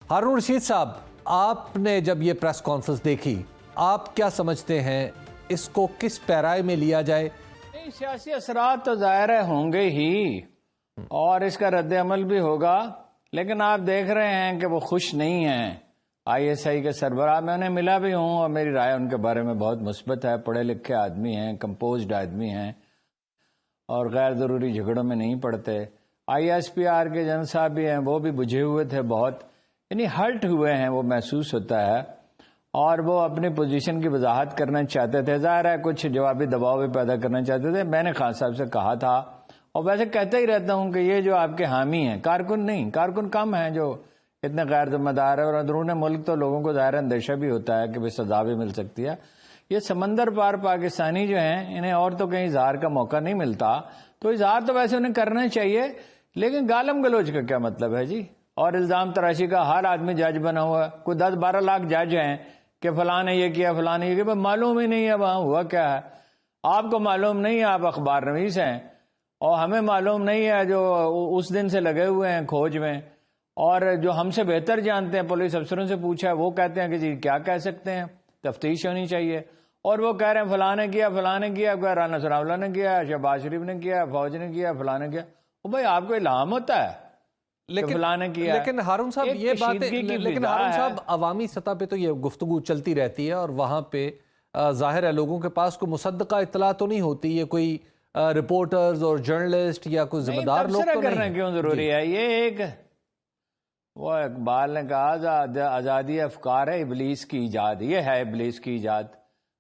ہارون رشید صاحب، آپ نے جب یہ پریس کانفرنس دیکھی، آپ کیا سمجھتے ہیں اس کو کس پیرائے میں لیا جائے؟ نہیں، سیاسی اثرات تو ظاہر ہوں گے ہی اور اس کا رد عمل بھی ہوگا، لیکن آپ دیکھ رہے ہیں کہ وہ خوش نہیں ہیں۔ آئی ایس آئی کے سربراہ میں انہیں ملا بھی ہوں اور میری رائے ان کے بارے میں بہت مثبت ہے، پڑھے لکھے آدمی ہیں، کمپوزڈ آدمی ہیں اور غیر ضروری جھگڑوں میں نہیں پڑتے۔ آئی ایس پی آر کے جنرل صاحب بھی ہیں، وہ بھی بجھے ہوئے تھے، بہت یعنی ہرٹ ہوئے ہیں، وہ محسوس ہوتا ہے، اور وہ اپنی پوزیشن کی وضاحت کرنا چاہتے تھے۔ ظاہر ہے کچھ جوابی دباؤ بھی پیدا کرنا چاہتے تھے۔ میں نے خان صاحب سے کہا تھا، اور ویسے کہتا ہی رہتا ہوں کہ یہ جو آپ کے حامی ہیں، کارکن نہیں، کارکن کم ہیں جو اتنے غیر ذمہ دار ہے، اور اندرون ملک تو لوگوں کو ظاہر اندیشہ بھی ہوتا ہے کہ بھی سزا بھی مل سکتی ہے۔ یہ سمندر پار پاکستانی جو ہیں، انہیں اور تو کہیں اظہار کا موقع نہیں ملتا، تو اظہار تو ویسے انہیں کرنا چاہیے، لیکن گالم گلوچ کا کیا مطلب ہے جی؟ اور الزام تراشی کا ہر آدمی جج بنا ہوا ہے، کوئی 10-12 لاکھ جج ہیں کہ فلاں نے یہ کیا، فلاں نے یہ کیا، معلوم ہی نہیں ہے وہاں ہوا کیا ہے۔ آپ کو معلوم نہیں ہے، آپ اخبار نویس ہیں، اور ہمیں معلوم نہیں ہے جو اس دن سے لگے ہوئے ہیں کھوج میں، اور جو ہم سے بہتر جانتے ہیں، پولیس افسروں سے پوچھا ہے، وہ کہتے ہیں کہ جی کیا کہہ سکتے ہیں، تفتیش ہونی چاہیے، اور وہ کہہ رہے ہیں فلاں نے کیا، فلاں نے کیا، رانا ثناء اللہ نے کیا، شہباز شریف نے کیا، فوج نے کیا، فلاں نے کیا۔ وہ بھائی آپ کو الہام ہوتا ہے لیکن ہارون صاحب یہ بات ہے، لیکن ہارون صاحب عوامی سطح پہ تو یہ گفتگو چلتی رہتی ہے، اور وہاں پہ ظاہر ہے لوگوں کے پاس کوئی مصدقہ اطلاع تو نہیں ہوتی، یہ کوئی رپورٹرز اور جرنلسٹ یا کوئی ذمہ دار لوگ تو کرنا کیوں ضروری ہے؟ یہ ایک وہ اقبال نے کہا آزادی افکار ہے ابلیس کی ایجاد، یہ ہے ابلیس کی ایجاد۔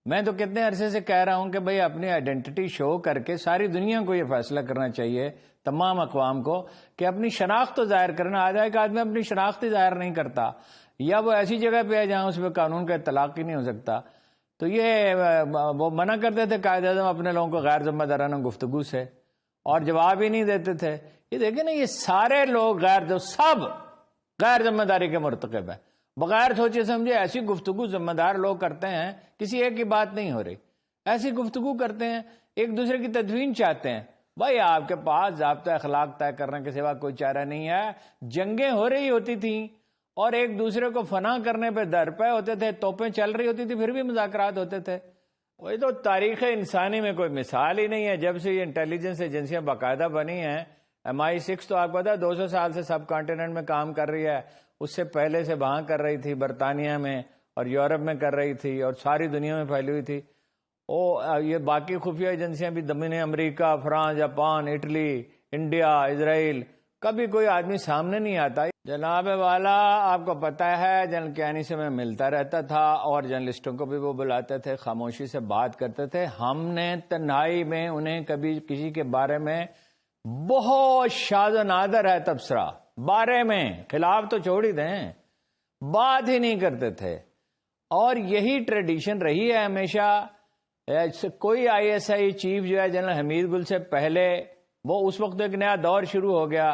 میں تو کتنے عرصے سے کہہ رہا ہوں کہ بھئی اپنی آئیڈینٹی شو کر کے ساری دنیا کو یہ فیصلہ کرنا چاہیے، تمام اقوام کو، کہ اپنی شناخت تو ظاہر کرنا آ جائے کہ آدمی اپنی شناخت ہی ظاہر نہیں کرتا، یا وہ ایسی جگہ پہ ہے جہاں اس پہ قانون کا اطلاق ہی نہیں ہو سکتا۔ تو یہ وہ منع کرتے تھے قائد اعظم اپنے لوگوں کو غیر ذمہ دارانہ گفتگو سے، اور جواب ہی نہیں دیتے تھے۔ یہ دیکھیں نا، یہ سارے لوگ سب غیر ذمہ داری کے مرتکب ہیں، بغیر سوچے سمجھے ایسی گفتگو ذمہ دار لوگ کرتے ہیں، کسی ایک کی بات نہیں ہو رہی، ایسی گفتگو کرتے ہیں، ایک دوسرے کی تدفین چاہتے ہیں۔ بھائی آپ کے پاس ضابطہ اخلاق طے کرنے کے سوا کوئی چارہ نہیں ہے۔ جنگیں ہو رہی ہوتی تھیں اور ایک دوسرے کو فنا کرنے پہ درپے ہوتے تھے، توپیں چل رہی ہوتی تھی، پھر بھی مذاکرات ہوتے تھے۔ وہی تو تاریخ انسانی میں کوئی مثال ہی نہیں ہے۔ جب سے یہ انٹیلیجنس ایجنسیاں باقاعدہ بنی ہیں، MI6 تو آپ کو پتا ہے 200 سال سے سب کانٹیننٹ میں کام کر رہی ہے، اس سے پہلے سے وہاں کر رہی تھی، برطانیہ میں اور یورپ میں کر رہی تھی، اور ساری دنیا میں پھیلی ہوئی تھی۔ یہ باقی خفیہ ایجنسیاں بھی دمن امریکہ، فرانس، جاپان، اٹلی، انڈیا، اسرائیل، کبھی کوئی آدمی سامنے نہیں آتا۔ جناب والا، آپ کو پتہ ہے جنرل کیانی سے میں ملتا رہتا تھا، اور جرنلسٹوں کو بھی وہ بلاتے تھے، خاموشی سے بات کرتے تھے۔ ہم نے تنہائی میں انہیں کبھی کسی کے بارے میں بہت شاذ و نادر ہے تبصرہ، بارے میں خلاف تو چھوڑ ہی دیں، بات ہی نہیں کرتے تھے۔ اور یہی ٹریڈیشن رہی ہے ہمیشہ۔ کوئی آئی ایس آئی چیف جو ہے جنرل حمید گل سے پہلے، وہ اس وقت ایک نیا دور شروع ہو گیا،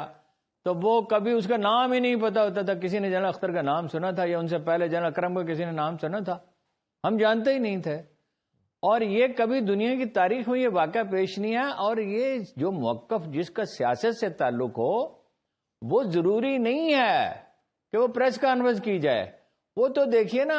تو وہ کبھی اس کا نام ہی نہیں پتا ہوتا تھا۔ کسی نے جنرل اختر کا نام سنا تھا، یا ان سے پہلے جنرل اکرم کا کسی نے نام سنا تھا؟ ہم جانتے ہی نہیں تھے۔ اور یہ کبھی دنیا کی تاریخ میں یہ واقعہ پیش نہیں ہے۔ اور یہ جو موقف جس کا سیاست سے تعلق ہو، وہ ضروری نہیں ہے کہ وہ پریس کانفرنس کی جائے۔ وہ تو دیکھیے نا،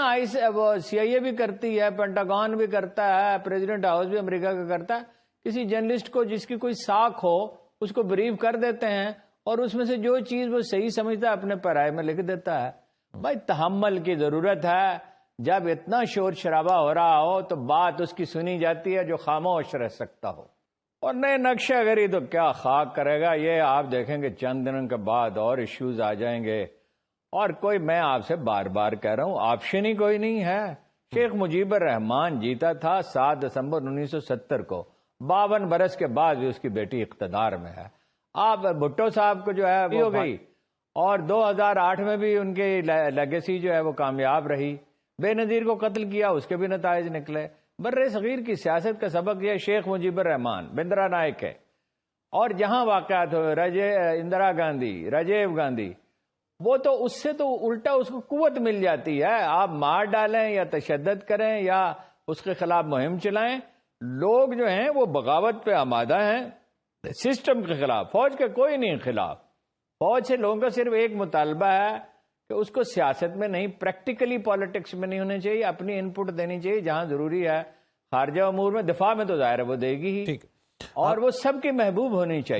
CIA بھی کرتی ہے، پینٹاگون بھی کرتا ہے، پریزیڈنٹ ہاؤس بھی امریکہ کا کرتا ہے۔ کسی جرنلسٹ کو جس کی کوئی ساکھ ہو، اس کو بریف کر دیتے ہیں، اور اس میں سے جو چیز وہ صحیح سمجھتا ہے اپنے پیرائے میں لکھ دیتا ہے۔ بھائی تحمل کی ضرورت ہے۔ جب اتنا شور شرابہ ہو رہا ہو تو بات اس کی سنی جاتی ہے جو خاموش رہ سکتا ہو، اور نئے نقشہ گری تو کیا خاک کرے گا۔ یہ آپ دیکھیں گے چند دنوں کے بعد اور ایشوز آ جائیں گے، اور کوئی، میں آپ سے بار بار کہہ رہا ہوں، آپشن ہی کوئی نہیں ہے۔ شیخ مجیب الرحمان جیتا تھا 7 دسمبر 1970 کو، 52 برس کے بعد بھی اس کی بیٹی اقتدار میں ہے۔ آپ بھٹو صاحب کو جو ہے وہ ہو گئی، اور 2008 میں بھی ان کی لیگیسی جو ہے وہ کامیاب رہی۔ بے نظیر کو قتل کیا، اس کے بھی نتائج نکلے۔ بر صغیر کی سیاست کا سبق یہ شیخ مجیب الرحمان، بندرا نائک ہے، اور جہاں واقعات ہوئے اندرا گاندھی، راجیو گاندھی، وہ تو اس سے تو الٹا اس کو قوت مل جاتی ہے۔ آپ مار ڈالیں یا تشدد کریں یا اس کے خلاف مہم چلائیں، لوگ جو ہیں وہ بغاوت پہ آمادہ ہیں، سسٹم کے خلاف۔ فوج کے کوئی نہیں خلاف، فوج سے لوگوں کا صرف ایک مطالبہ ہے کہ اس کو سیاست میں نہیں، پریکٹیکلی پالیٹکس میں نہیں ہونے چاہیے، اپنی ان پٹ دینی چاہیے جہاں ضروری ہے، خارجہ امور میں، دفاع میں تو ظاہر ہے وہ دے گی ہی، اور وہ سب کے محبوب ہونی چاہیے۔